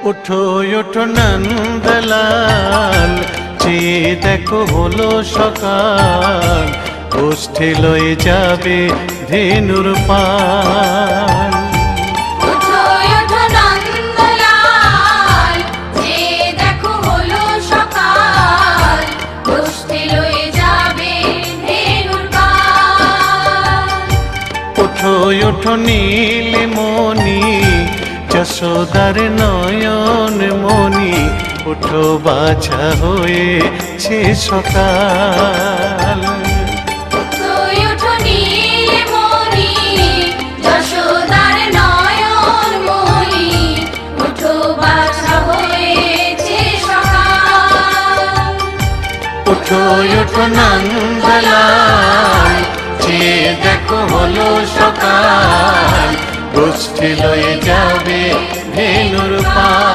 ওঠো ওঠো নন্দলাল, চেয়ে দেখো হলো সকাল, গোষ্ঠী লয়ে যাবে ধেনুর পাল। ওঠো ওঠো নন্দলাল, চেয়ে দেখো হলো সকাল, গোষ্ঠী লয়ে যাবে ধেনুর পাল। ওঠো ওঠো নীলমণি, যশোদার নয়ন মণি, ওঠো বাছা হয়েছে সকাল। ওঠো ওঠো নীলমণি, যশোদার নয়ন মণি, ওঠো বাছা হয়েছে সকাল। ওঠো ওঠো নন্দলাল, চেয়ে দেখো হলো সকাল, গোষ্ঠী লয়ে যাবে ধেনুর পাল।